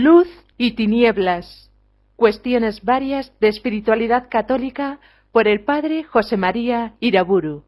Luz y tinieblas. Cuestiones varias de espiritualidad católica por el padre José María Iraburu.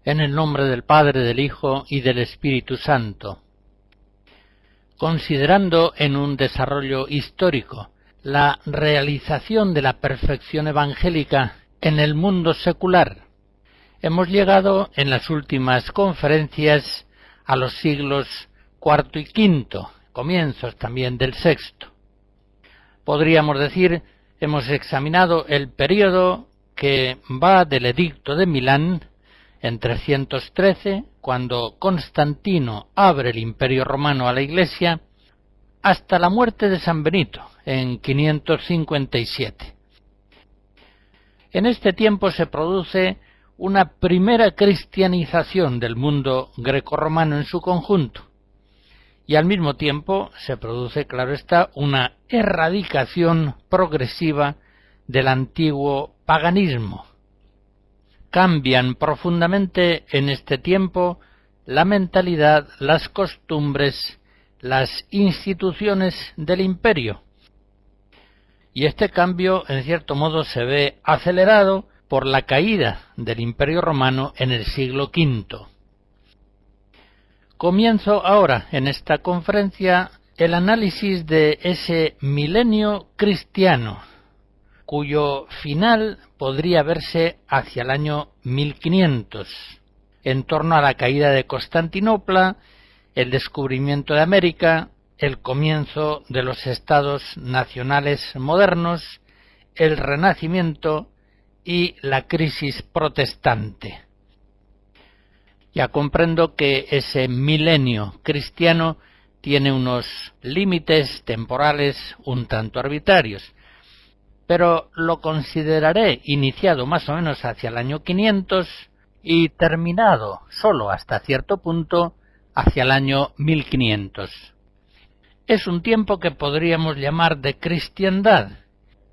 En el nombre del Padre, del Hijo y del Espíritu Santo. Considerando en un desarrollo histórico la realización de la perfección evangélica en el mundo secular, hemos llegado en las últimas conferencias a los siglos IV y V, comienzos también del VI. Podríamos decir, hemos examinado el período que va del Edicto de Milán en 313, cuando Constantino abre el Imperio Romano a la Iglesia, hasta la muerte de San Benito, en 557. En este tiempo se produce una primera cristianización del mundo grecorromano en su conjunto, y al mismo tiempo se produce, claro está, una erradicación progresiva del antiguo paganismo. Cambian profundamente en este tiempo la mentalidad, las costumbres, las instituciones del imperio. Y este cambio, en cierto modo, se ve acelerado por la caída del Imperio Romano en el siglo V. Comienzo ahora, en esta conferencia, el análisis de ese milenio cristiano, cuyo final podría verse hacia el año 1500, en torno a la caída de Constantinopla, el descubrimiento de América, el comienzo de los estados nacionales modernos, el Renacimiento y la crisis protestante. Ya comprendo que ese milenio cristiano tiene unos límites temporales un tanto arbitrarios, pero lo consideraré iniciado más o menos hacia el año 500 y terminado solo hasta cierto punto hacia el año 1500. Es un tiempo que podríamos llamar de cristiandad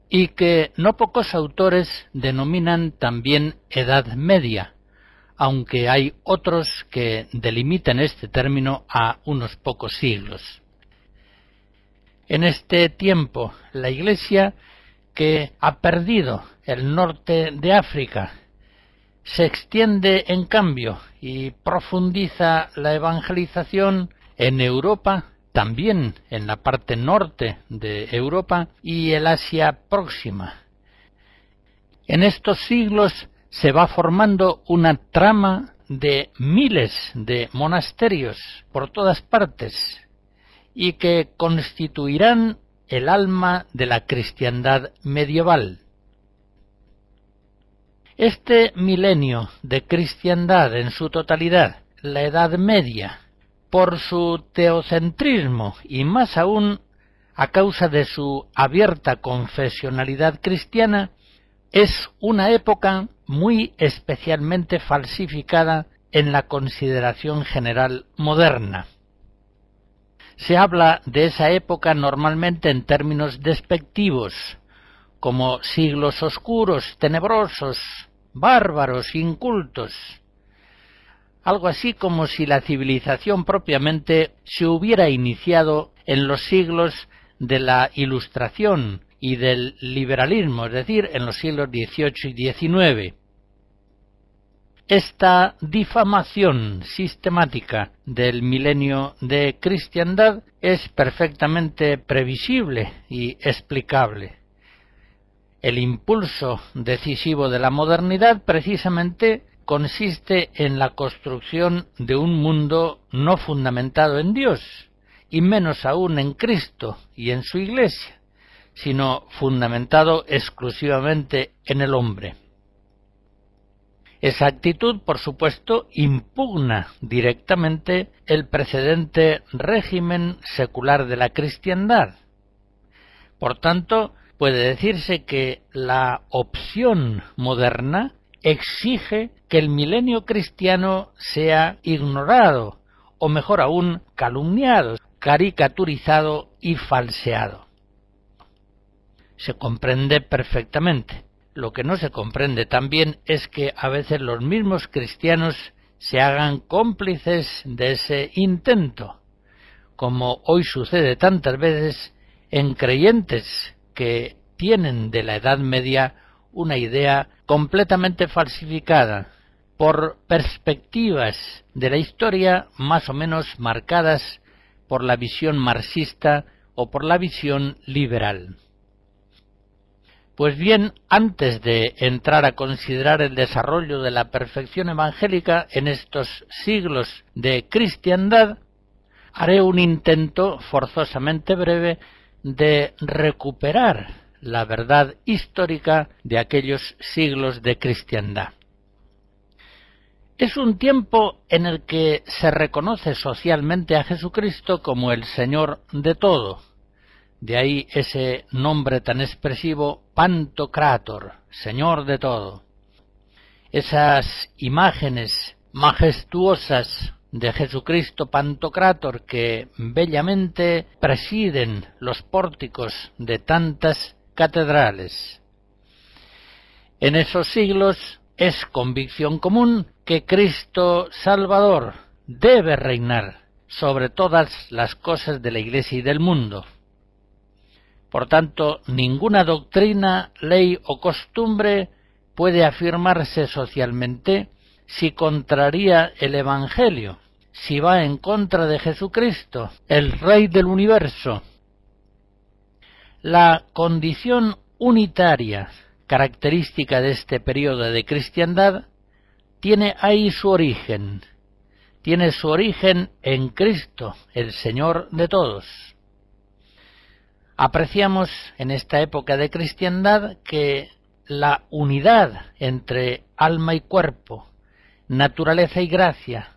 y que no pocos autores denominan también Edad Media, aunque hay otros que delimitan este término a unos pocos siglos. En este tiempo, la Iglesia, que ha perdido el norte de África, se extiende en cambio y profundiza la evangelización en Europa, también en la parte norte de Europa y el Asia próxima. En estos siglos se va formando una trama de miles de monasterios por todas partes y que constituirán el alma de la cristiandad medieval. Este milenio de cristiandad en su totalidad, la Edad Media, por su teocentrismo y más aún a causa de su abierta confesionalidad cristiana, es una época muy especialmente falsificada en la consideración general moderna. Se habla de esa época normalmente en términos despectivos, como siglos oscuros, tenebrosos, bárbaros, incultos. Algo así como si la civilización propiamente se hubiera iniciado en los siglos de la Ilustración y del liberalismo, es decir, en los siglos XVIII y XIX. Esta difamación sistemática del milenio de cristiandad es perfectamente previsible y explicable. El impulso decisivo de la modernidad precisamente consiste en la construcción de un mundo no fundamentado en Dios, y menos aún en Cristo y en su Iglesia, sino fundamentado exclusivamente en el hombre. Esa actitud, por supuesto, impugna directamente el precedente régimen secular de la cristiandad. Por tanto, puede decirse que la opción moderna exige que el milenio cristiano sea ignorado, o mejor aún, calumniado, caricaturizado y falseado. Se comprende perfectamente. Lo que no se comprende también es que a veces los mismos cristianos se hagan cómplices de ese intento, como hoy sucede tantas veces en creyentes que tienen de la Edad Media una idea completamente falsificada por perspectivas de la historia más o menos marcadas por la visión marxista o por la visión liberal. Pues bien, antes de entrar a considerar el desarrollo de la perfección evangélica en estos siglos de cristiandad, haré un intento forzosamente breve de recuperar la verdad histórica de aquellos siglos de cristiandad. Es un tiempo en el que se reconoce socialmente a Jesucristo como el Señor de todo. De ahí ese nombre tan expresivo, Pantocrátor, Señor de todo. Esas imágenes majestuosas de Jesucristo Pantocrátor que bellamente presiden los pórticos de tantas catedrales. En esos siglos es convicción común que Cristo Salvador debe reinar sobre todas las cosas de la Iglesia y del mundo. Por tanto, ninguna doctrina, ley o costumbre puede afirmarse socialmente si contraría el Evangelio, si va en contra de Jesucristo, el Rey del universo. La condición unitaria, característica de este periodo de cristiandad, tiene ahí su origen. Tiene su origen en Cristo, el Señor de todos. Apreciamos en esta época de cristiandad que la unidad entre alma y cuerpo, naturaleza y gracia,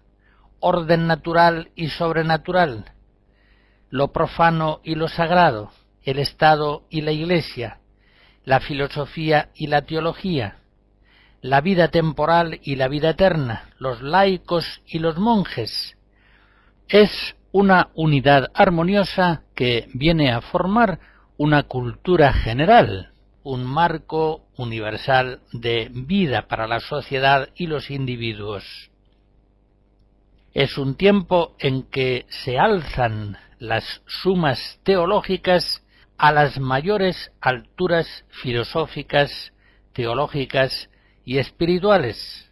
orden natural y sobrenatural, lo profano y lo sagrado, el Estado y la Iglesia, la filosofía y la teología, la vida temporal y la vida eterna, los laicos y los monjes, es una unidad armoniosa que viene a formar una cultura general, un marco universal de vida para la sociedad y los individuos. Es un tiempo en que se alzan las sumas teológicas a las mayores alturas filosóficas, teológicas y espirituales.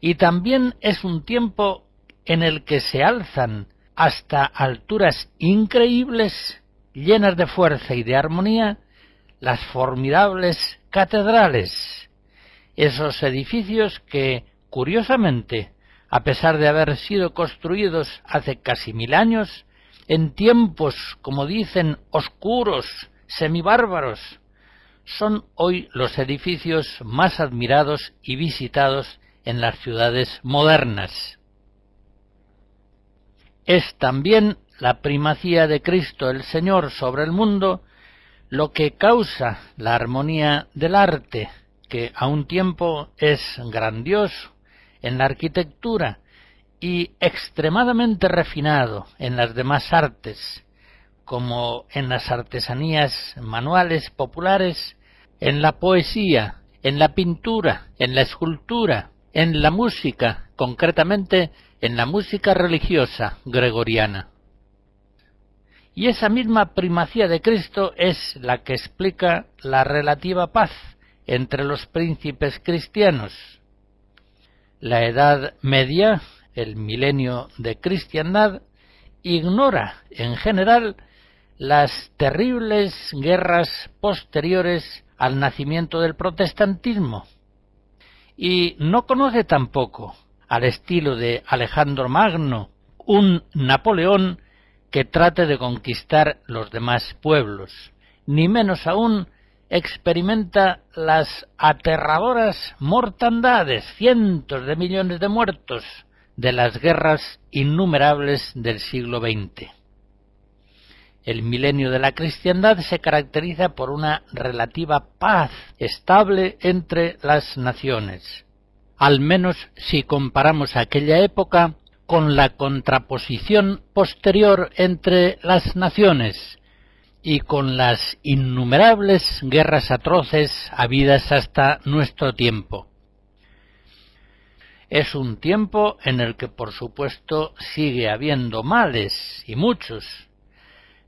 Y también es un tiempo en el que se alzan hasta alturas increíbles, llenas de fuerza y de armonía, las formidables catedrales, esos edificios que, curiosamente, a pesar de haber sido construidos hace casi 1000 años, en tiempos, como dicen, oscuros, semibárbaros, son hoy los edificios más admirados y visitados en las ciudades modernas. Es también la primacía de Cristo el Señor sobre el mundo lo que causa la armonía del arte, que a un tiempo es grandioso en la arquitectura y extremadamente refinado en las demás artes, como en las artesanías manuales populares, en la poesía, en la pintura, en la escultura, en la música, concretamente en la música religiosa gregoriana. Y esa misma primacía de Cristo es la que explica la relativa paz entre los príncipes cristianos. La Edad Media, el milenio de cristiandad, ignora en general las terribles guerras posteriores al nacimiento del protestantismo, y no conoce tampoco, al estilo de Alejandro Magno, un Napoleón que trate de conquistar los demás pueblos, ni menos aún experimenta las aterradoras mortandades, cientos de millones de muertos, de las guerras innumerables del siglo XX. El milenio de la cristiandad se caracteriza por una relativa paz estable entre las naciones, al menos si comparamos aquella época con la contraposición posterior entre las naciones y con las innumerables guerras atroces habidas hasta nuestro tiempo. Es un tiempo en el que, por supuesto, sigue habiendo males, y muchos,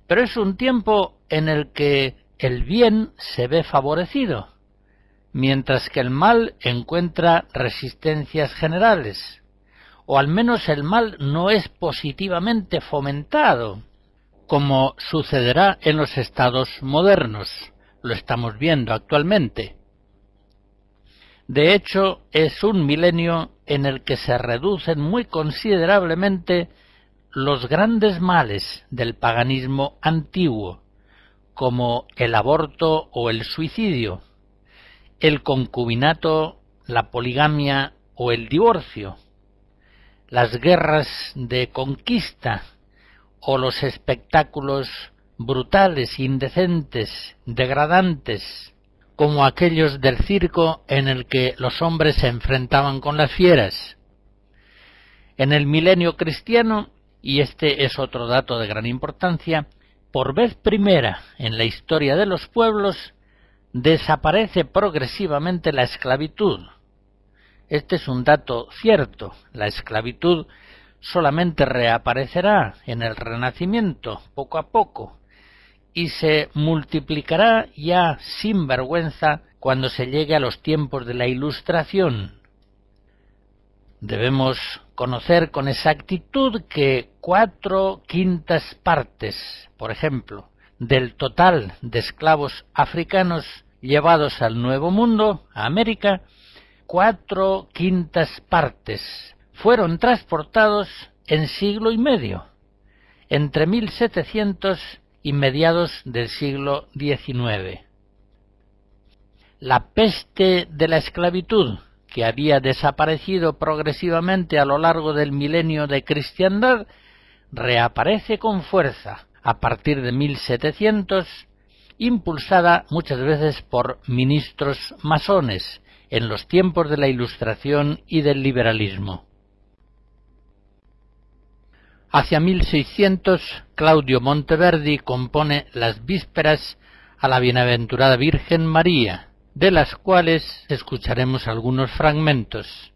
pero es un tiempo en el que el bien se ve favorecido, mientras que el mal encuentra resistencias generales, o al menos el mal no es positivamente fomentado, como sucederá en los estados modernos. Lo estamos viendo actualmente. De hecho, es un milenio en el que se reducen muy considerablemente los grandes males del paganismo antiguo, como el aborto o el suicidio, el concubinato, la poligamia o el divorcio, las guerras de conquista o los espectáculos brutales, indecentes, degradantes, como aquellos del circo en el que los hombres se enfrentaban con las fieras. En el milenio cristiano, y este es otro dato de gran importancia, por vez primera en la historia de los pueblos, desaparece progresivamente la esclavitud. Este es un dato cierto. La esclavitud solamente reaparecerá en el Renacimiento, poco a poco, y se multiplicará ya sin vergüenza cuando se llegue a los tiempos de la Ilustración. Debemos conocer con exactitud que 4/5 partes, por ejemplo, del total de esclavos africanos llevados al Nuevo Mundo, a América, 4/5 partes fueron transportados en siglo y medio, entre 1700 y mediados del siglo XIX. La peste de la esclavitud, que había desaparecido progresivamente a lo largo del milenio de cristiandad, reaparece con fuerza a partir de 1700, impulsada muchas veces por ministros masones en los tiempos de la Ilustración y del liberalismo. Hacia 1600, Claudio Monteverdi compone las vísperas a la Bienaventurada Virgen María, de las cuales escucharemos algunos fragmentos.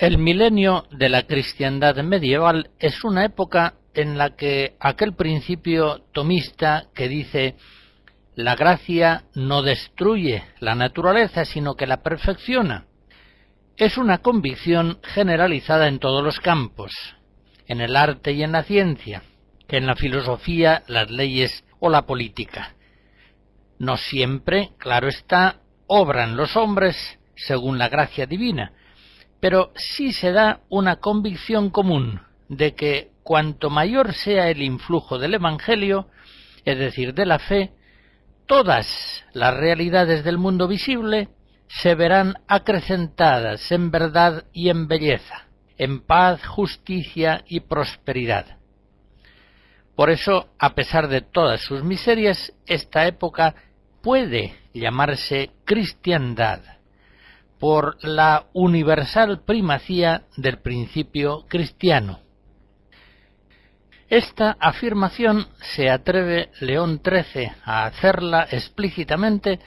El milenio de la cristiandad medieval es una época en la que aquel principio tomista que dice la gracia no destruye la naturaleza, sino que la perfecciona, es una convicción generalizada en todos los campos, en el arte y en la ciencia, en la filosofía, las leyes o la política. No siempre, claro está, obran los hombres según la gracia divina, pero sí se da una convicción común de que cuanto mayor sea el influjo del Evangelio, es decir, de la fe, todas las realidades del mundo visible se verán acrecentadas en verdad y en belleza, en paz, justicia y prosperidad. Por eso, a pesar de todas sus miserias, esta época puede llamarse cristiandad, por la universal primacía del principio cristiano. Esta afirmación se atreve León XIII a hacerla explícitamente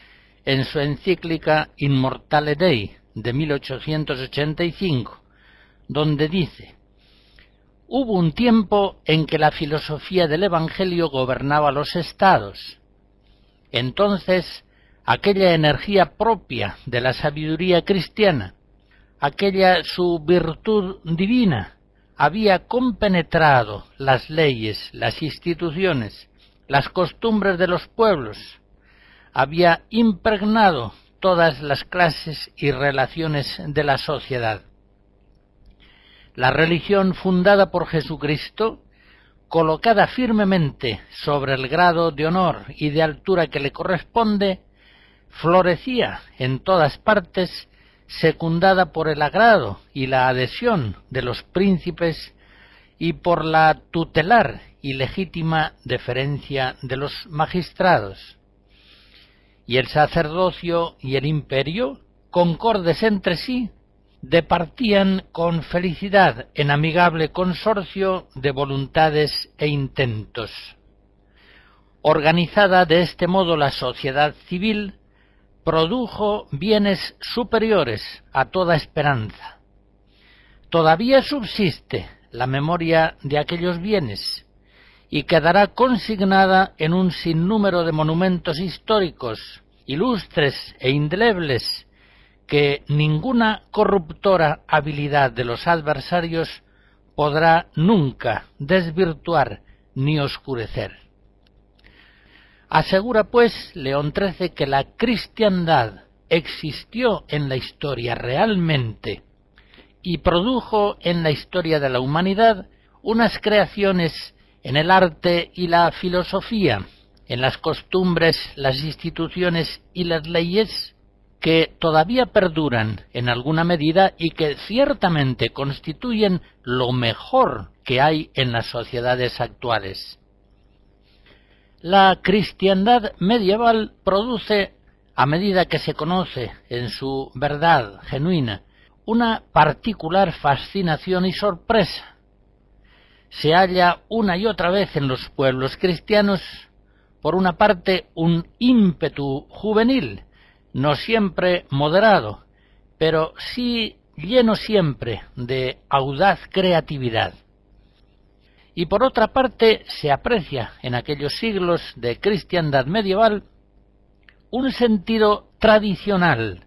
en su encíclica Immortale Dei de 1885, donde dice: «Hubo un tiempo en que la filosofía del Evangelio gobernaba los estados. Entonces, aquella energía propia de la sabiduría cristiana, aquella su virtud divina, había compenetrado las leyes, las instituciones, las costumbres de los pueblos, había impregnado todas las clases y relaciones de la sociedad. La religión fundada por Jesucristo, colocada firmemente sobre el grado de honor y de altura que le corresponde, florecía en todas partes, secundada por el agrado y la adhesión de los príncipes y por la tutelar y legítima deferencia de los magistrados. Y el sacerdocio y el imperio, concordes entre sí, departían con felicidad en amigable consorcio de voluntades e intentos. Organizada de este modo la sociedad civil, produjo bienes superiores a toda esperanza. Todavía subsiste la memoria de aquellos bienes y quedará consignada en un sinnúmero de monumentos históricos, ilustres e indelebles, que ninguna corruptora habilidad de los adversarios podrá nunca desvirtuar ni oscurecer». Asegura, pues, León XIII que la cristiandad existió en la historia realmente y produjo en la historia de la humanidad unas creaciones en el arte y la filosofía, en las costumbres, las instituciones y las leyes, que todavía perduran en alguna medida y que ciertamente constituyen lo mejor que hay en las sociedades actuales. La cristiandad medieval produce, a medida que se conoce en su verdad genuina, una particular fascinación y sorpresa. Se halla una y otra vez en los pueblos cristianos, por una parte, un ímpetu juvenil, no siempre moderado, pero sí lleno siempre de audaz creatividad. Y por otra parte se aprecia en aquellos siglos de cristiandad medieval un sentido tradicional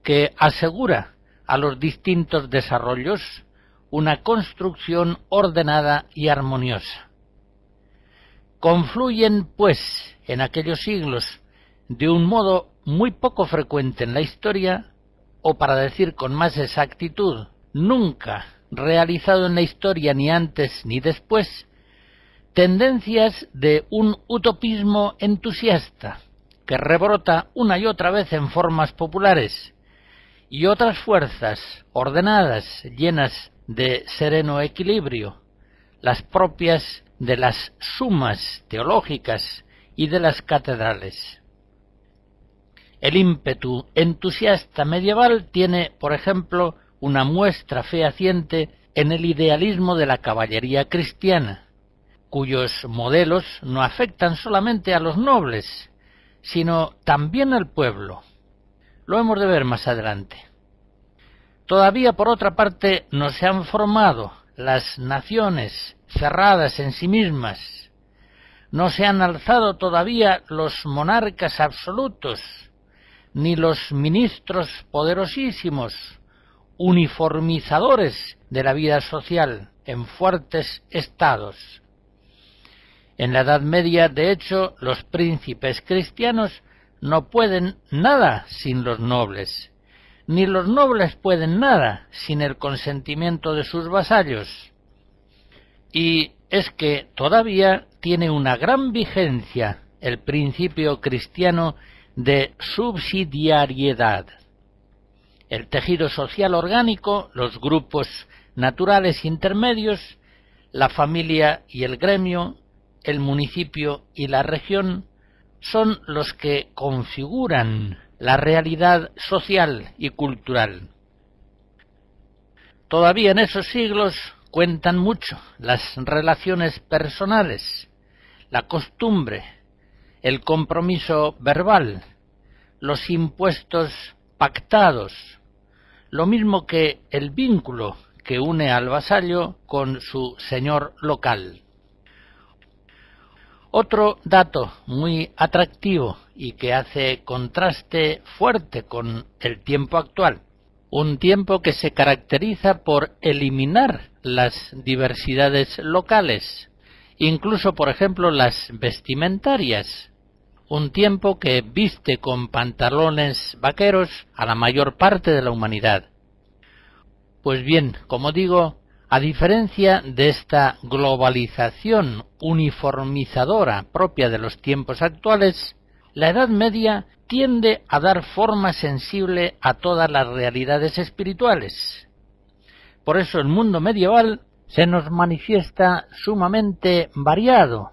que asegura a los distintos desarrollos una construcción ordenada y armoniosa. Confluyen, pues, en aquellos siglos, de un modo muy poco frecuente en la historia, o para decir con más exactitud, nunca realizado en la historia ni antes ni después, tendencias de un utopismo entusiasta que rebrota una y otra vez en formas populares, y otras fuerzas ordenadas, llenas de sereno equilibrio, las propias de las sumas teológicas y de las catedrales. El ímpetu entusiasta medieval tiene, por ejemplo, una muestra fehaciente en el idealismo de la caballería cristiana, cuyos modelos no afectan solamente a los nobles, sino también al pueblo. Lo hemos de ver más adelante. Todavía, por otra parte, no se han formado las naciones cerradas en sí mismas. No se han alzado todavía los monarcas absolutos, ni los ministros poderosísimos, uniformizadores de la vida social en fuertes estados. En la Edad Media, de hecho, los príncipes cristianos no pueden nada sin los nobles, ni los nobles pueden nada sin el consentimiento de sus vasallos. Y es que todavía tiene una gran vigencia el principio cristiano de subsidiariedad. El tejido social orgánico, los grupos naturales intermedios, la familia y el gremio, el municipio y la región, son los que configuran la realidad social y cultural. Todavía en esos siglos cuentan mucho las relaciones personales, la costumbre, el compromiso verbal, los impuestos pactados, lo mismo que el vínculo que une al vasallo con su señor local. Otro dato muy atractivo y que hace contraste fuerte con el tiempo actual, un tiempo que se caracteriza por eliminar las diversidades locales, incluso, por ejemplo, las vestimentarias, un tiempo que viste con pantalones vaqueros a la mayor parte de la humanidad. Pues bien, como digo, a diferencia de esta globalización uniformizadora propia de los tiempos actuales, la Edad Media tiende a dar forma sensible a todas las realidades espirituales. Por eso el mundo medieval se nos manifiesta sumamente variado,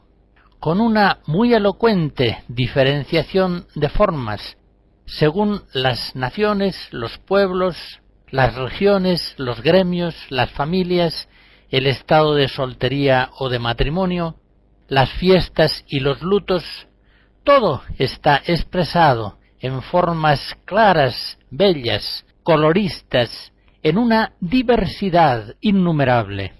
con una muy elocuente diferenciación de formas, según las naciones, los pueblos, las regiones, los gremios, las familias, el estado de soltería o de matrimonio, las fiestas y los lutos. Todo está expresado en formas claras, bellas, coloristas, en una diversidad innumerable.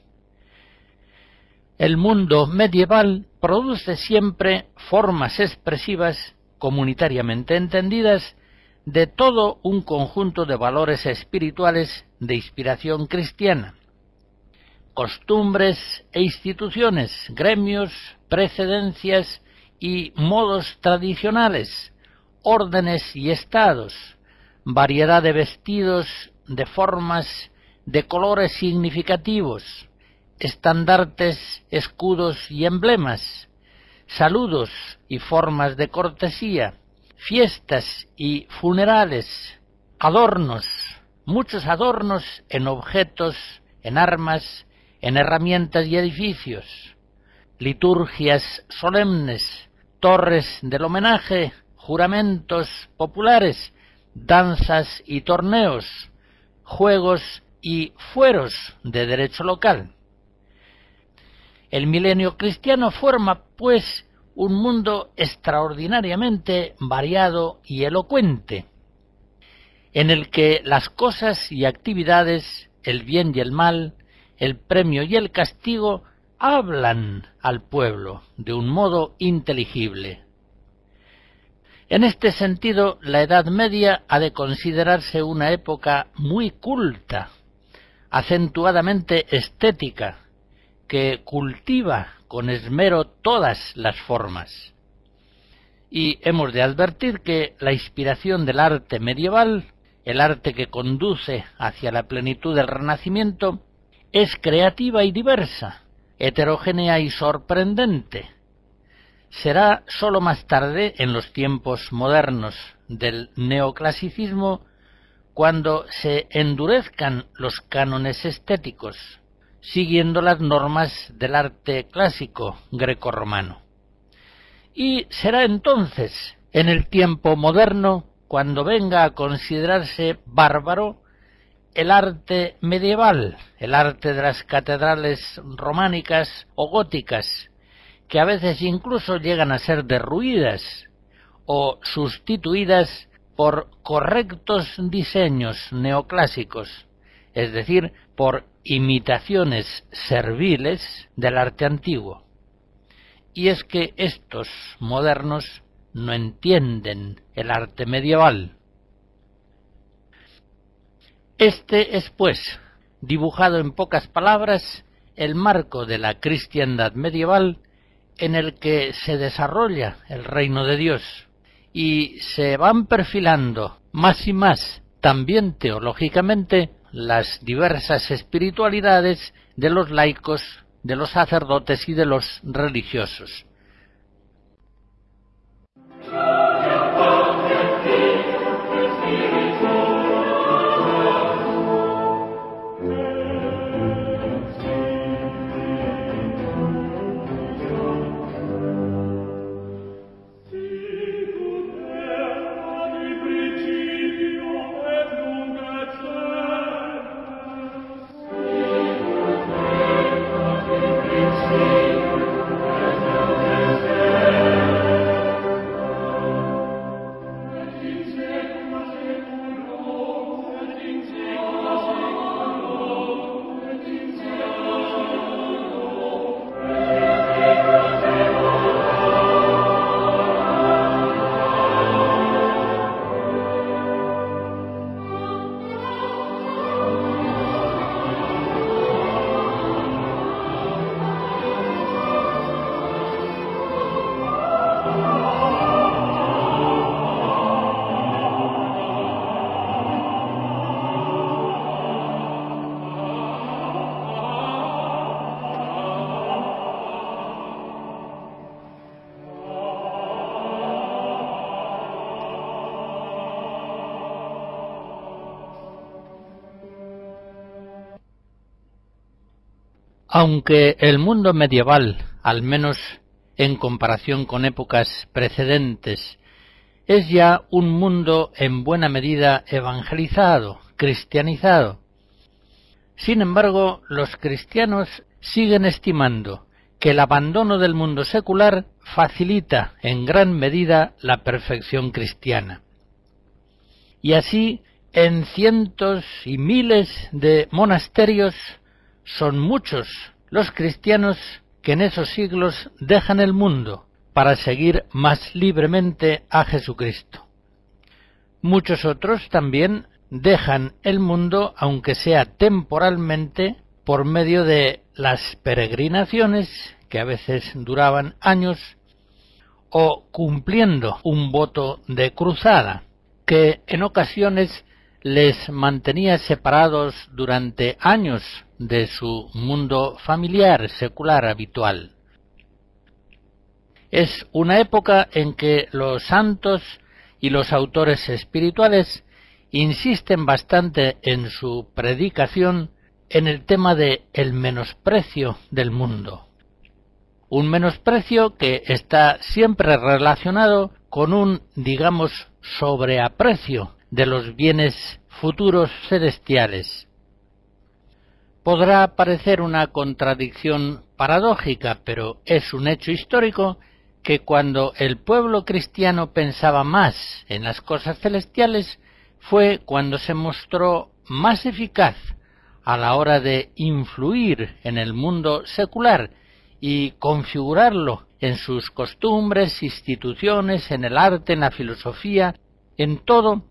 El mundo medieval produce siempre formas expresivas, comunitariamente entendidas, de todo un conjunto de valores espirituales de inspiración cristiana, costumbres e instituciones, gremios, precedencias y modos tradicionales, órdenes y estados, variedad de vestidos, de formas, de colores significativos, estandartes, escudos y emblemas, saludos y formas de cortesía, fiestas y funerales, adornos, muchos adornos en objetos, en armas, en herramientas y edificios, liturgias solemnes, torres del homenaje, juramentos populares, danzas y torneos, juegos y fueros de derecho local. El milenio cristiano forma, pues, un mundo extraordinariamente variado y elocuente, en el que las cosas y actividades, el bien y el mal, el premio y el castigo, hablan al pueblo de un modo inteligible. En este sentido, la Edad Media ha de considerarse una época muy culta, acentuadamente estética, que cultiva con esmero todas las formas. Y hemos de advertir que la inspiración del arte medieval, el arte que conduce hacia la plenitud del Renacimiento, es creativa y diversa, heterogénea y sorprendente. Será sólo más tarde, en los tiempos modernos del neoclasicismo, cuando se endurezcan los cánones estéticos, siguiendo las normas del arte clásico grecorromano. Y será entonces, en el tiempo moderno, cuando venga a considerarse bárbaro el arte medieval, el arte de las catedrales románicas o góticas, que a veces incluso llegan a ser derruidas o sustituidas por correctos diseños neoclásicos, es decir, por imitaciones serviles del arte antiguo. Y es que estos modernos no entienden el arte medieval. Este es, pues, dibujado en pocas palabras, el marco de la cristiandad medieval en el que se desarrolla el reino de Dios, y se van perfilando más y más, también teológicamente, las diversas espiritualidades de los laicos, de los sacerdotes y de los religiosos. Aunque el mundo medieval, al menos en comparación con épocas precedentes, es ya un mundo en buena medida evangelizado, cristianizado, sin embargo, los cristianos siguen estimando que el abandono del mundo secular facilita en gran medida la perfección cristiana. Y así, en cientos y miles de monasterios, son muchos los cristianos que en esos siglos dejan el mundo para seguir más libremente a Jesucristo. Muchos otros también dejan el mundo, aunque sea temporalmente, por medio de las peregrinaciones, que a veces duraban años, o cumpliendo un voto de cruzada, que en ocasiones les mantenía separados durante años de su mundo familiar, secular, habitual. Es una época en que los santos y los autores espirituales insisten bastante en su predicación en el tema de el menosprecio del mundo. Un menosprecio que está siempre relacionado con un, digamos, sobreaprecio de los bienes futuros celestiales. Podrá parecer una contradicción paradójica, pero es un hecho histórico que cuando el pueblo cristiano pensaba más en las cosas celestiales, fue cuando se mostró más eficaz a la hora de influir en el mundo secular y configurarlo en sus costumbres, instituciones, en el arte, en la filosofía, en todo,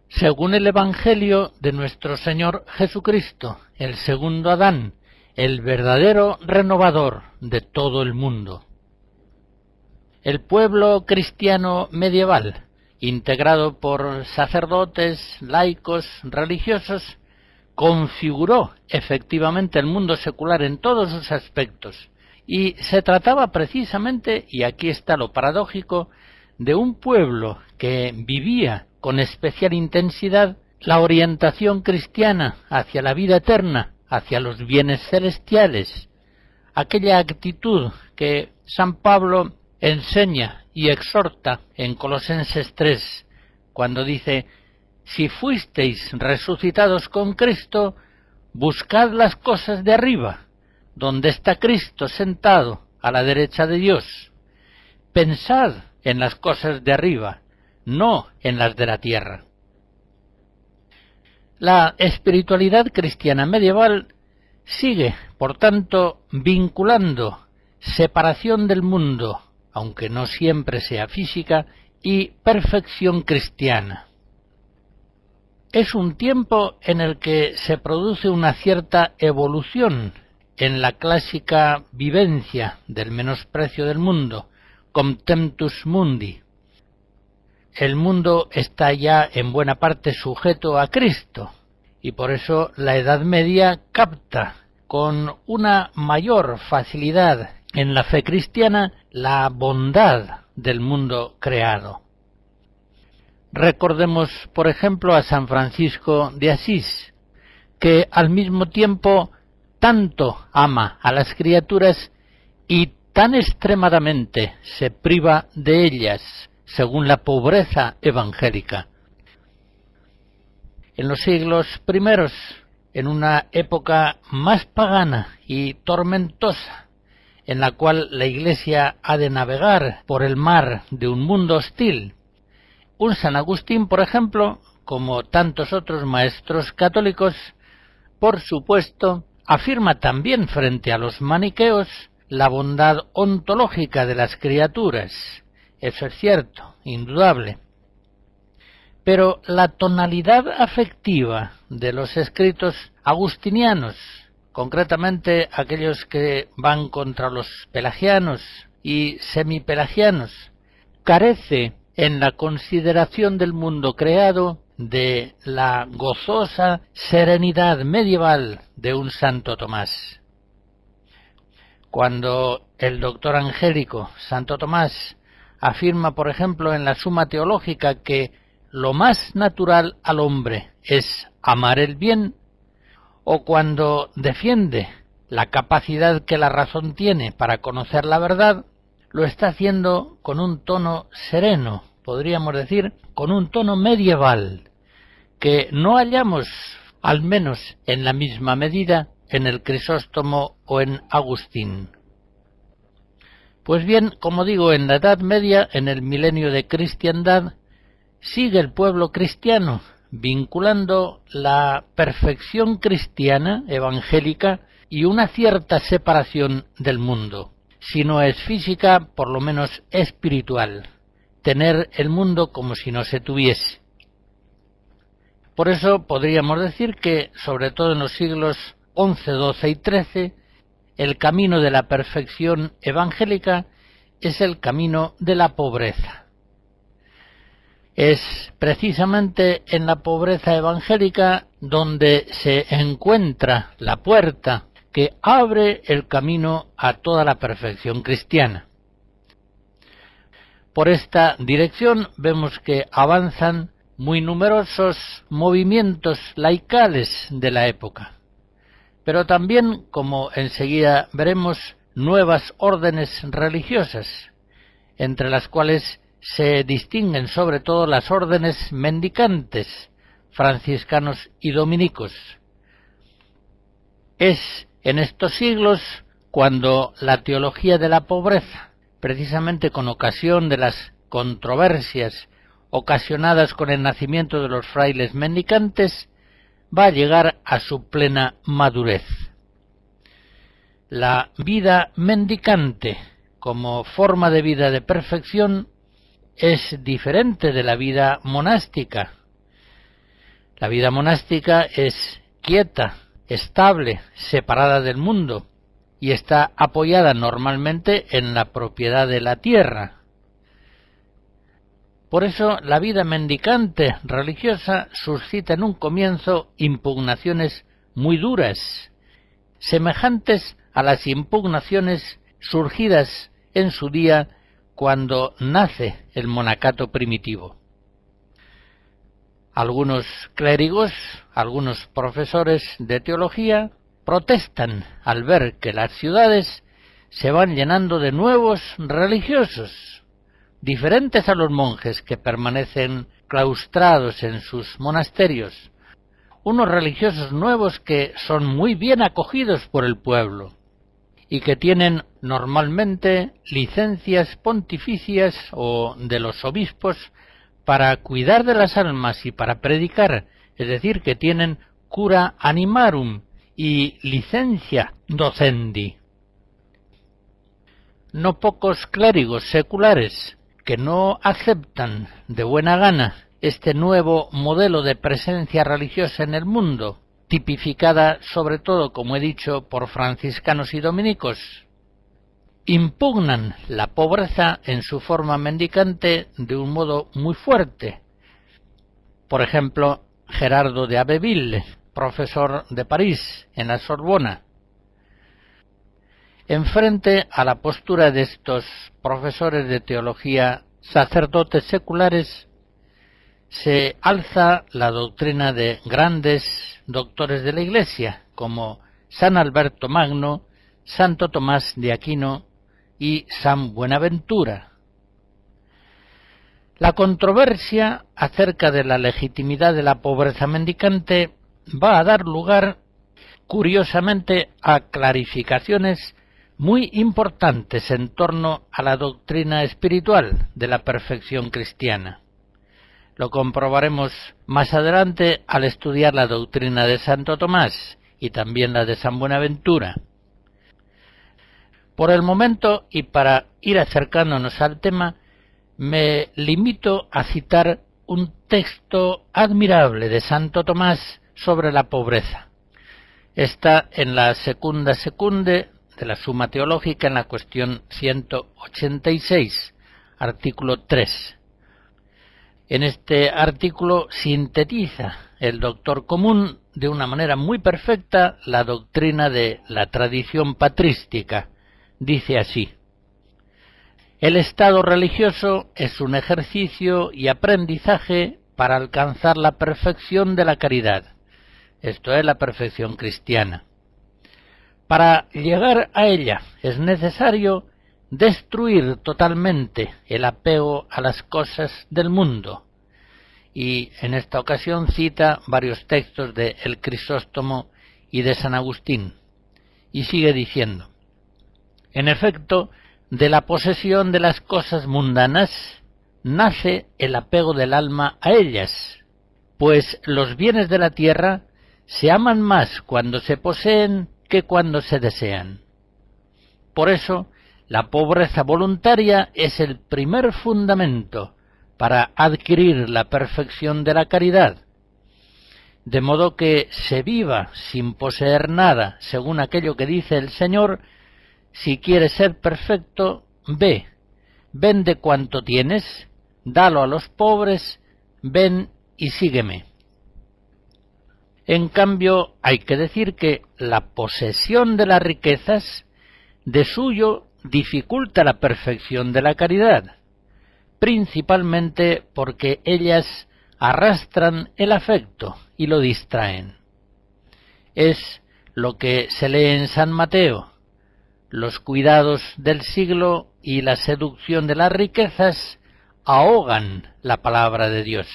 según el Evangelio de nuestro Señor Jesucristo, el segundo Adán, el verdadero renovador de todo el mundo. El pueblo cristiano medieval, integrado por sacerdotes, laicos, religiosos, configuró efectivamente el mundo secular en todos sus aspectos, y se trataba precisamente, y aquí está lo paradójico, de un pueblo que vivía con especial intensidad la orientación cristiana hacia la vida eterna, hacia los bienes celestiales, aquella actitud que San Pablo enseña y exhorta en Colosenses 3, cuando dice: si fuisteis resucitados con Cristo, buscad las cosas de arriba, donde está Cristo sentado a la derecha de Dios. Pensad en las cosas de arriba, no en las de la tierra. La espiritualidad cristiana medieval sigue, por tanto, vinculando separación del mundo, aunque no siempre sea física, y perfección cristiana. Es un tiempo en el que se produce una cierta evolución en la clásica vivencia del menosprecio del mundo, contemptus mundi. El mundo está ya en buena parte sujeto a Cristo, y por eso la Edad Media capta con una mayor facilidad en la fe cristiana la bondad del mundo creado. Recordemos, por ejemplo, a San Francisco de Asís, que al mismo tiempo tanto ama a las criaturas y tan extremadamente se priva de ellas, según la pobreza evangélica. En los siglos primeros, en una época más pagana y tormentosa, en la cual la Iglesia ha de navegar por el mar de un mundo hostil, un San Agustín, por ejemplo, como tantos otros maestros católicos, por supuesto, afirma también frente a los maniqueos la bondad ontológica de las criaturas. Eso es cierto, indudable. Pero la tonalidad afectiva de los escritos agustinianos, concretamente aquellos que van contra los pelagianos y semipelagianos, carece en la consideración del mundo creado de la gozosa serenidad medieval de un Santo Tomás. Cuando el doctor angélico Santo Tomás afirma, por ejemplo, en la Suma Teológica que lo más natural al hombre es amar el bien, o cuando defiende la capacidad que la razón tiene para conocer la verdad, lo está haciendo con un tono sereno, podríamos decir, con un tono medieval, que no hallamos, al menos en la misma medida, en el Crisóstomo o en Agustín. Pues bien, como digo, en la Edad Media, en el milenio de cristiandad, sigue el pueblo cristiano vinculando la perfección cristiana, evangélica, y una cierta separación del mundo. Si no es física, por lo menos espiritual. Tener el mundo como si no se tuviese. Por eso podríamos decir que, sobre todo en los siglos XI, XII y XIII, el camino de la perfección evangélica es el camino de la pobreza. Es precisamente en la pobreza evangélica donde se encuentra la puerta que abre el camino a toda la perfección cristiana. Por esta dirección vemos que avanzan muy numerosos movimientos laicales de la época, pero también, como enseguida veremos, nuevas órdenes religiosas, entre las cuales se distinguen sobre todo las órdenes mendicantes, franciscanos y dominicos. Es en estos siglos cuando la teología de la pobreza, precisamente con ocasión de las controversias ocasionadas con el nacimiento de los frailes mendicantes, va a llegar a su plena madurez. La vida mendicante como forma de vida de perfección es diferente de la vida monástica. La vida monástica es quieta, estable, separada del mundo y está apoyada normalmente en la propiedad de la tierra. Por eso la vida mendicante religiosa suscita en un comienzo impugnaciones muy duras, semejantes a las impugnaciones surgidas en su día cuando nace el monacato primitivo. Algunos clérigos, algunos profesores de teología protestan al ver que las ciudades se van llenando de nuevos religiosos, diferentes a los monjes que permanecen claustrados en sus monasterios, unos religiosos nuevos que son muy bien acogidos por el pueblo y que tienen normalmente licencias pontificias o de los obispos para cuidar de las almas y para predicar es decir, que tienen cura animarum y licencia docendi. No pocos clérigos seculares que no aceptan de buena gana este nuevo modelo de presencia religiosa en el mundo, tipificada sobre todo, como he dicho, por franciscanos y dominicos, impugnan la pobreza en su forma mendicante de un modo muy fuerte. Por ejemplo, Gerardo de Abbeville, profesor de París en la Sorbona. Enfrente a la postura de estos profesores de teología, sacerdotes seculares, se alza la doctrina de grandes doctores de la Iglesia, como San Alberto Magno, Santo Tomás de Aquino y San Buenaventura. La controversia acerca de la legitimidad de la pobreza mendicante va a dar lugar, curiosamente, a clarificaciones muy importantes en torno a la doctrina espiritual de la perfección cristiana. Lo comprobaremos más adelante al estudiar la doctrina de Santo Tomás y también la de San Buenaventura. Por el momento, y para ir acercándonos al tema, me limito a citar un texto admirable de Santo Tomás sobre la pobreza. Está en la Secunda Secunde de la Summa Teológica, en la cuestión 186, artículo 3. En este artículo sintetiza el doctor común de una manera muy perfecta la doctrina de la tradición patrística. Dice así: el estado religioso es un ejercicio y aprendizaje para alcanzar la perfección de la caridad, esto es la perfección cristiana. Para llegar a ella es necesario destruir totalmente el apego a las cosas del mundo. Y en esta ocasión cita varios textos de El Crisóstomo y de San Agustín. Y sigue diciendo: en efecto, de la posesión de las cosas mundanas nace el apego del alma a ellas, pues los bienes de la tierra se aman más cuando se poseen que cuando se desean. Por eso, la pobreza voluntaria es el primer fundamento para adquirir la perfección de la caridad, de modo que se viva sin poseer nada, según aquello que dice el Señor: si quieres ser perfecto, vende cuanto tienes, dalo a los pobres, ven y sígueme. En cambio, hay que decir que la posesión de las riquezas de suyo dificulta la perfección de la caridad, principalmente porque ellas arrastran el afecto y lo distraen. Es lo que se lee en San Mateo: los cuidados del siglo y la seducción de las riquezas ahogan la palabra de Dios.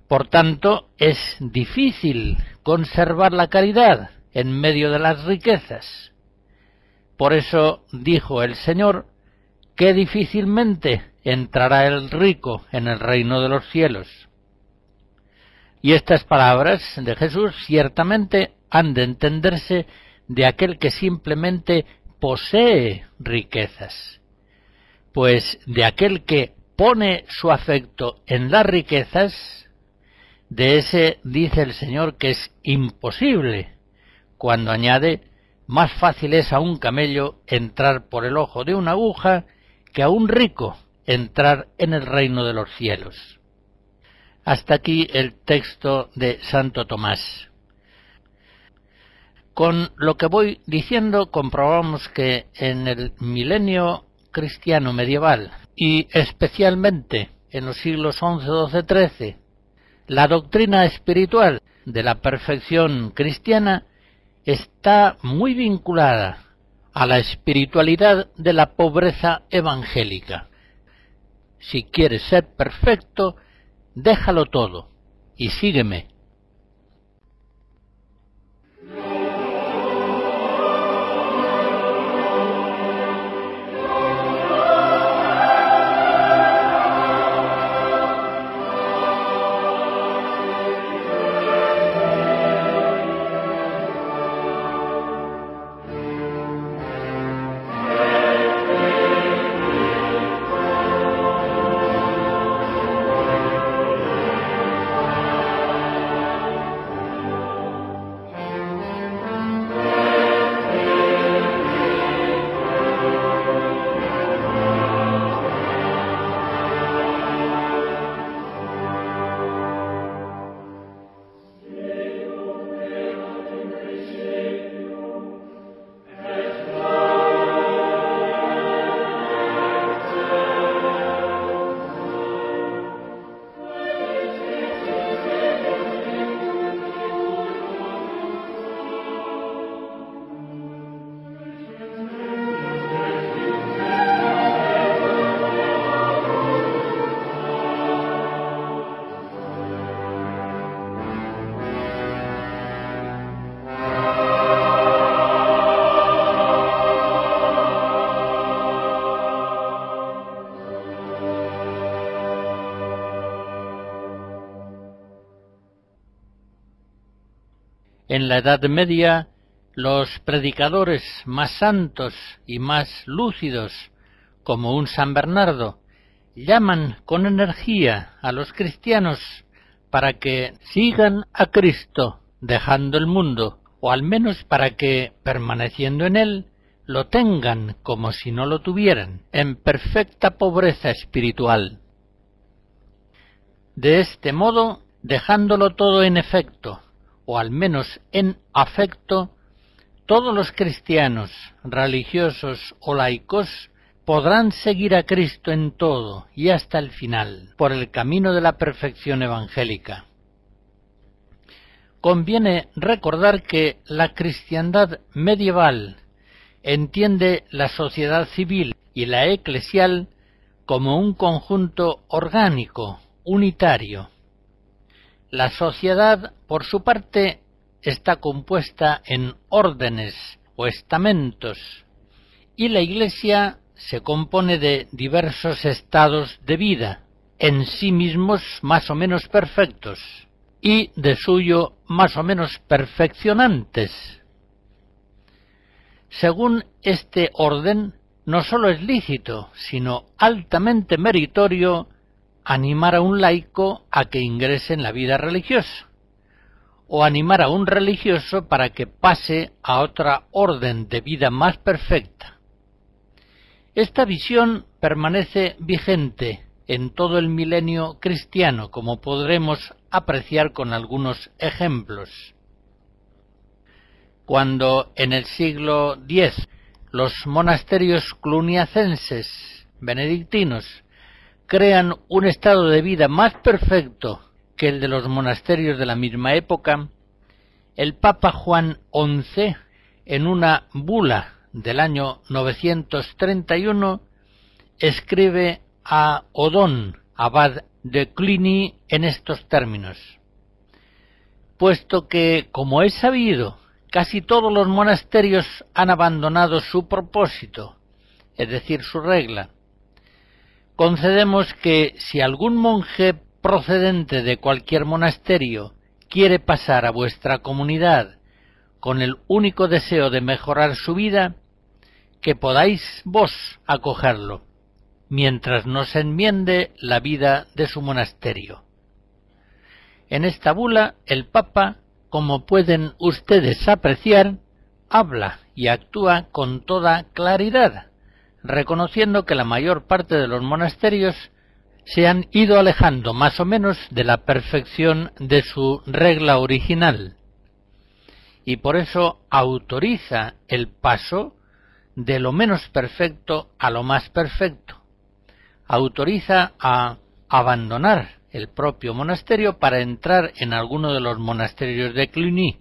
Por tanto, es difícil conservar la caridad en medio de las riquezas. Por eso dijo el Señor que difícilmente entrará el rico en el reino de los cielos. Y estas palabras de Jesús ciertamente han de entenderse de aquel que simplemente posee riquezas, pues de aquel que pone su afecto en las riquezas, de ese dice el Señor que es imposible, cuando añade: más fácil es a un camello entrar por el ojo de una aguja que a un rico entrar en el reino de los cielos. Hasta aquí el texto de Santo Tomás. Con lo que voy diciendo comprobamos que en el milenio cristiano medieval, y especialmente en los siglos XI, XII, XIII, la doctrina espiritual de la perfección cristiana está muy vinculada a la espiritualidad de la pobreza evangélica. Si quieres ser perfecto, déjalo todo y sígueme. En la Edad Media, los predicadores más santos y más lúcidos, como un San Bernardo, llaman con energía a los cristianos para que sigan a Cristo dejando el mundo, o al menos para que, permaneciendo en él, lo tengan como si no lo tuvieran, en perfecta pobreza espiritual. De este modo, dejándolo todo en efecto, o al menos en afecto, todos los cristianos, religiosos o laicos, podrán seguir a Cristo en todo y hasta el final, por el camino de la perfección evangélica. Conviene recordar que la cristiandad medieval entiende la sociedad civil y la eclesial como un conjunto orgánico, unitario. La sociedad, por su parte, está compuesta en órdenes o estamentos, y la Iglesia se compone de diversos estados de vida, en sí mismos más o menos perfectos, y de suyo más o menos perfeccionantes. Según este orden, no sólo es lícito, sino altamente meritorio animar a un laico a que ingrese en la vida religiosa, o animar a un religioso para que pase a otra orden de vida más perfecta. Esta visión permanece vigente en todo el milenio cristiano, como podremos apreciar con algunos ejemplos. Cuando en el siglo X los monasterios cluniacenses benedictinos crean un estado de vida más perfecto que el de los monasterios de la misma época, el Papa Juan XI, en una bula del año 931, escribe a Odón, abad de Cluny, en estos términos: puesto que, como es sabido, casi todos los monasterios han abandonado su propósito, es decir, su regla, concedemos que si algún monje procedente de cualquier monasterio quiere pasar a vuestra comunidad con el único deseo de mejorar su vida, que podáis vos acogerlo, mientras no se enmiende la vida de su monasterio. En esta bula, el Papa, como pueden ustedes apreciar, habla y actúa con toda claridad, reconociendo que la mayor parte de los monasterios se han ido alejando más o menos de la perfección de su regla original, y por eso autoriza el paso de lo menos perfecto a lo más perfecto. Autoriza a abandonar el propio monasterio para entrar en alguno de los monasterios de Cluny.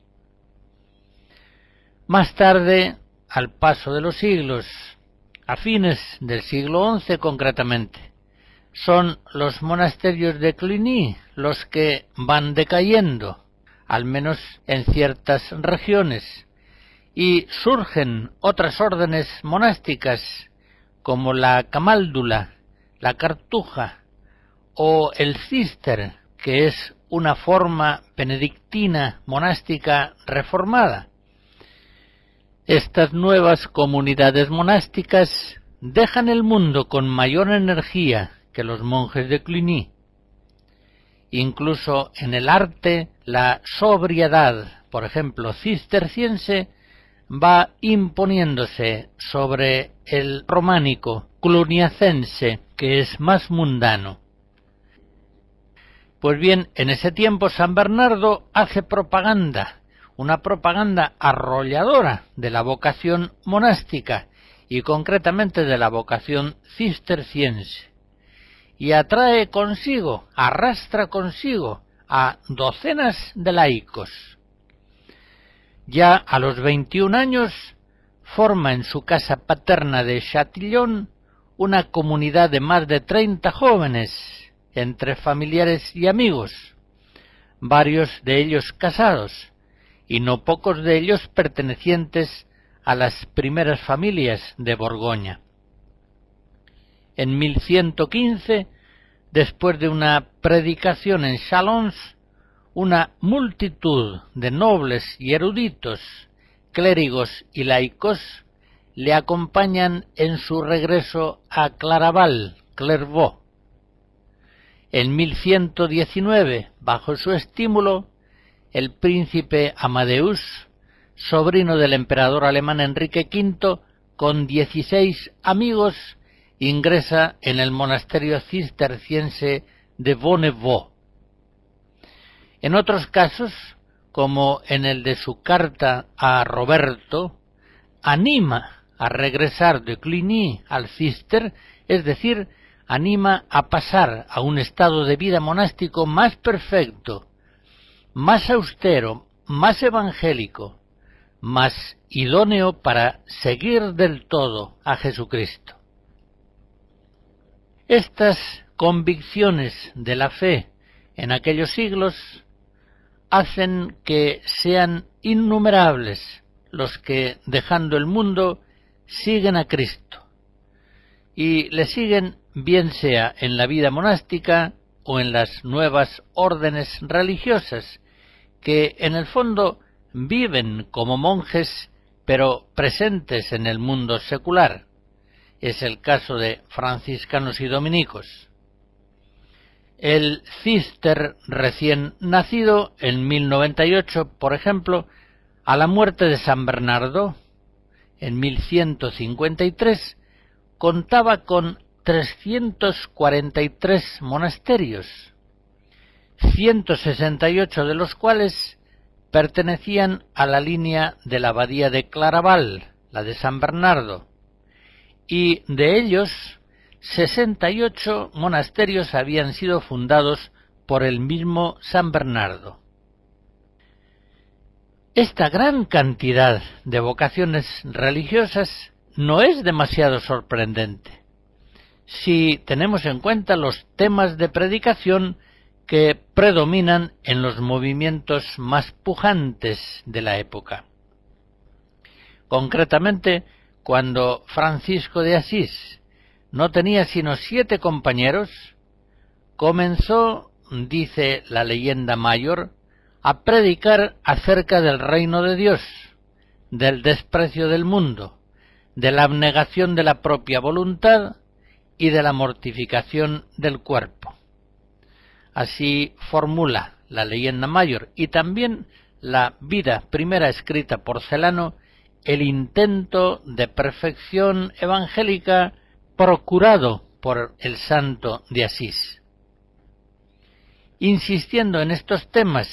Más tarde, al paso de los siglos, a fines del siglo XI concretamente, son los monasterios de Cluny los que van decayendo, al menos en ciertas regiones, y surgen otras órdenes monásticas como la Camáldula, la Cartuja o el Císter, que es una forma benedictina monástica reformada. Estas nuevas comunidades monásticas dejan el mundo con mayor energía que los monjes de Cluny. Incluso en el arte, la sobriedad, por ejemplo, cisterciense, va imponiéndose sobre el románico cluniacense, que es más mundano. Pues bien, en ese tiempo San Bernardo hace propaganda, una propaganda arrolladora de la vocación monástica y concretamente de la vocación cisterciense, y atrae consigo, arrastra consigo a docenas de laicos. Ya a los 21 años forma en su casa paterna de Châtillon una comunidad de más de 30 jóvenes, entre familiares y amigos, varios de ellos casados, y no pocos de ellos pertenecientes a las primeras familias de Borgoña. En 1115, después de una predicación en Chalons, una multitud de nobles y eruditos, clérigos y laicos le acompañan en su regreso a Claraval, Clairvaux. En 1119, bajo su estímulo, el príncipe Amadeus, sobrino del emperador alemán Enrique V, con 16 amigos, ingresa en el monasterio cisterciense de Bonnevaux. En otros casos, como en el de su carta a Roberto, anima a regresar de Cluny al Cister, es decir, anima a pasar a un estado de vida monástico más perfecto, más austero, más evangélico, más idóneo para seguir del todo a Jesucristo. Estas convicciones de la fe en aquellos siglos hacen que sean innumerables los que, dejando el mundo, siguen a Cristo, y le siguen bien sea en la vida monástica o en las nuevas órdenes religiosas, que en el fondo viven como monjes, pero presentes en el mundo secular. Es el caso de franciscanos y dominicos. El Cister recién nacido, en 1098, por ejemplo, a la muerte de San Bernardo, en 1153, contaba con 343 monasterios, 168 de los cuales pertenecían a la línea de la abadía de Claraval, la de San Bernardo, y de ellos 68 monasterios habían sido fundados por el mismo San Bernardo. Esta gran cantidad de vocaciones religiosas no es demasiado sorprendente si tenemos en cuenta los temas de predicación que predominan en los movimientos más pujantes de la época. Concretamente, cuando Francisco de Asís no tenía sino 7 compañeros, comenzó, dice la leyenda mayor, a predicar acerca del reino de Dios, del desprecio del mundo, de la abnegación de la propia voluntad y de la mortificación del cuerpo. Así formula la leyenda mayor y también la vida primera escrita por Celano el intento de perfección evangélica procurado por el santo de Asís. Insistiendo en estos temas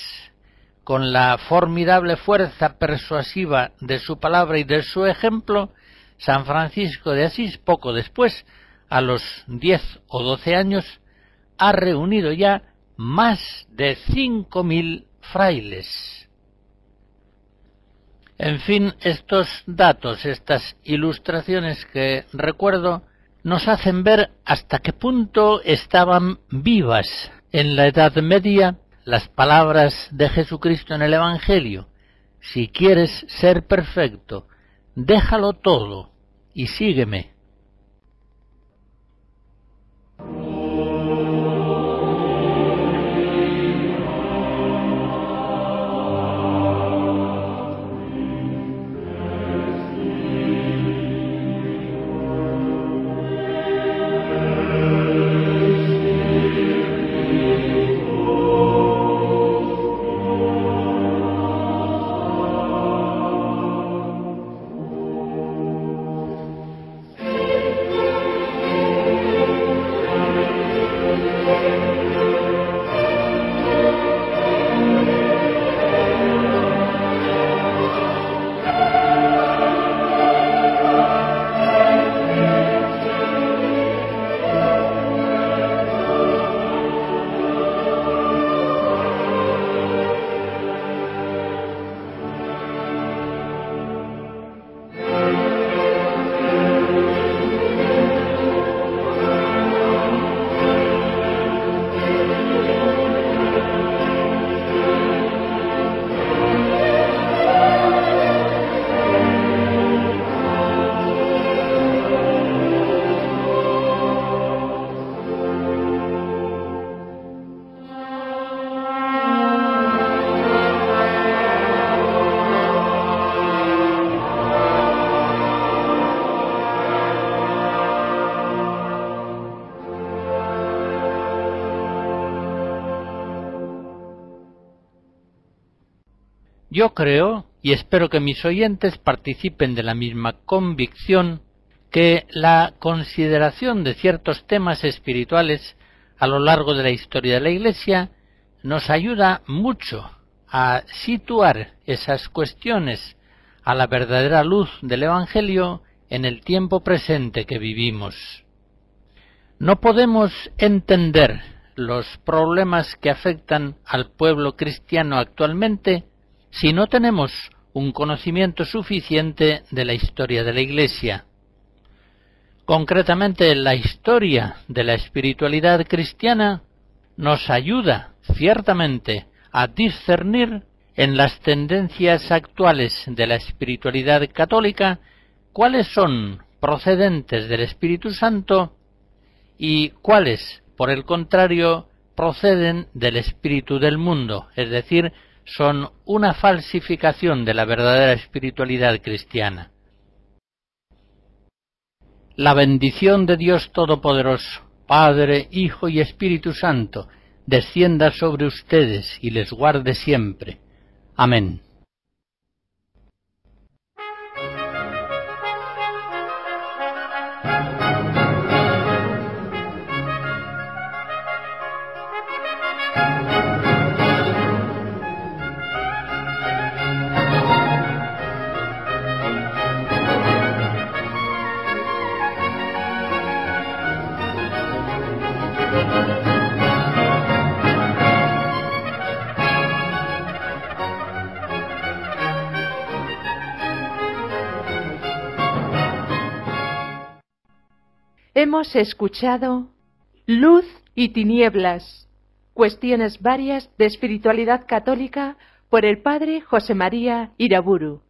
con la formidable fuerza persuasiva de su palabra y de su ejemplo, San Francisco de Asís, poco después, a los 10 o 12 años, ha reunido ya más de 5.000 frailes. En fin, estos datos, estas ilustraciones que recuerdo, nos hacen ver hasta qué punto estaban vivas en la Edad Media las palabras de Jesucristo en el Evangelio: si quieres ser perfecto, déjalo todo y sígueme. Yo creo, y espero que mis oyentes participen de la misma convicción, que la consideración de ciertos temas espirituales a lo largo de la historia de la Iglesia nos ayuda mucho a situar esas cuestiones a la verdadera luz del Evangelio en el tiempo presente que vivimos. No podemos entender los problemas que afectan al pueblo cristiano actualmente si no tenemos un conocimiento suficiente de la historia de la Iglesia. Concretamente, la historia de la espiritualidad cristiana nos ayuda ciertamente a discernir en las tendencias actuales de la espiritualidad católica cuáles son procedentes del Espíritu Santo y cuáles, por el contrario, proceden del espíritu del mundo, es decir, son una falsificación de la verdadera espiritualidad cristiana. La bendición de Dios Todopoderoso, Padre, Hijo y Espíritu Santo, descienda sobre ustedes y les guarde siempre. Amén. Hemos escuchado Luz y Tinieblas, cuestiones varias de espiritualidad católica por el padre José María Iraburu.